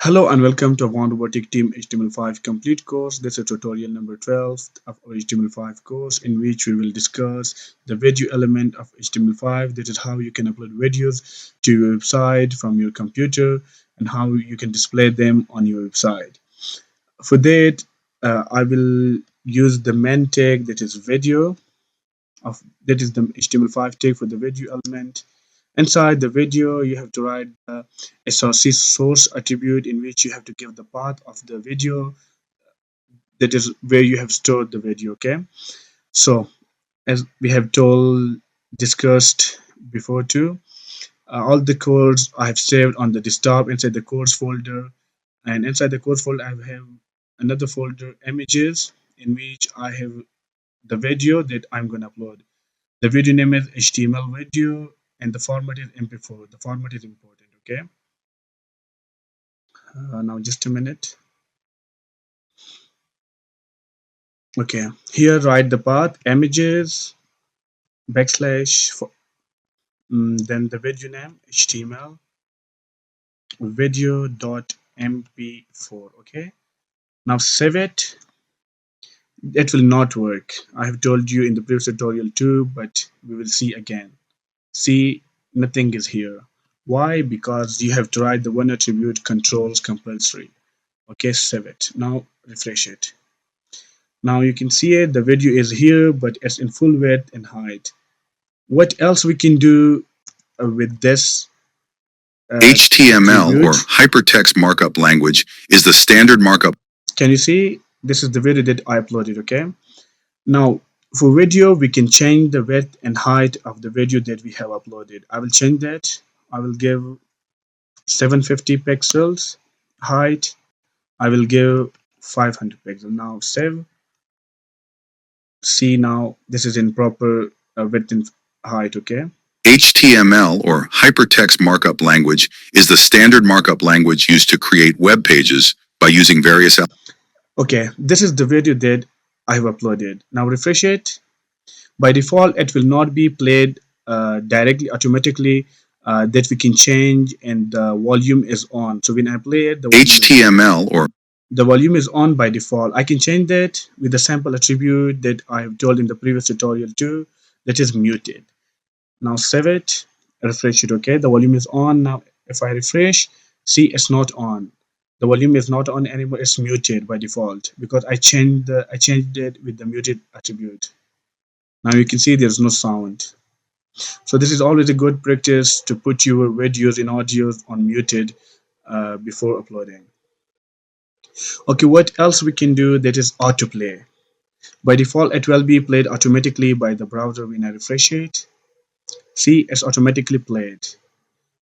Hello and welcome to our Robotic Team HTML5 complete course. This is tutorial number 12 of our HTML5 course, in which we will discuss the video element of HTML5. This is how you can upload videos to your website from your computer and how you can display them on your website. For that, I will use the main tag, that is video of that is the HTML5 tag for the video element. Inside the video, you have to write the SRC source attribute, in which you have to give the path of the video, that is where you have stored the video. Okay, so as we have discussed before too, all the codes I have saved on the desktop inside the codes folder, and inside the codes folder I have another folder, images, in which I have the video that I'm going to upload. The video name is HTML video and the format is MP4. The format is important. Okay, now just a minute. Okay, here write the path, images backslash then the video name HTML video.mp4. Okay, now save it. It will not work. I have told you in the previous tutorial too, but we will see again. See, nothing is here. Why? Because you have to write the one attribute controls compulsory. Okay, save it. Now refresh it. Now you can see it, the video is here, but it's in full width and height. What else we can do with this HTML or attribute? hypertext markup language is the standard markup. Can you see? This is the video that I uploaded. Okay, now for video we can change the width and height of the video that we have uploaded. I will change that. I will give 750 pixels height. I will give 500 pixels. Now save. See, now this is in proper width and height. Okay, HTML or hypertext markup language is the standard markup language used to create web pages by using various. okay, this is the video that I have uploaded. Now refresh it. By default it will not be played directly automatically, that we can change, and the volume is on. So when I play it, HTML or the volume is on by default. I can change that with the sample attribute that I have told in the previous tutorial too, that is muted. Now save it, refresh it. Okay, the volume is on. Now if I refresh, see, it's not on. The volume is not on anymore. It's muted by default because I changed it with the muted attribute. Now you can see there's no sound. So this is always a good practice to put your videos and audios on muted before uploading. Okay, what else we can do? That is autoplay. By default it will be played automatically by the browser. When I refresh it, see, it's automatically played.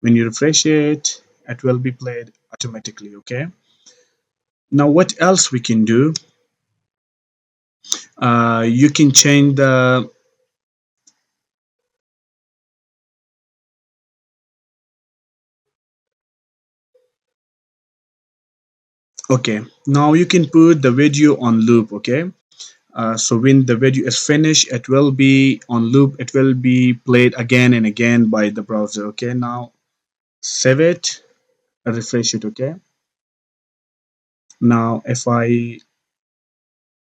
When you refresh it, it will be played automatically. Okay, now what else we can do? You can change the okay, now you can put the video on loop. Okay, so when the video is finished, it will be on loop. It will be played again and again by the browser. Okay, now save it, refresh it. Okay, now if I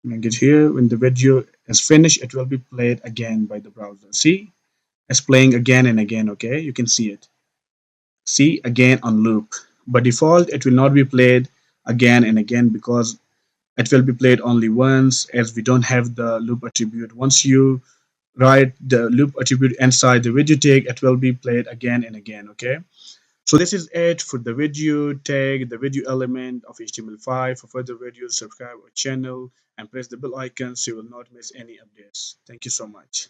make it here, when the video is finished, it will be played again by the browser. See, it's playing again and again. Okay, you can see it. See, again on loop. By default it will not be played again and again because it will be played only once, as we don't have the loop attribute. Once you write the loop attribute inside the video tag, it will be played again and again. Okay, so this is it for the video tag, the video element of HTML5. For further videos, subscribe our channel and press the bell icon so you will not miss any updates. Thank you so much.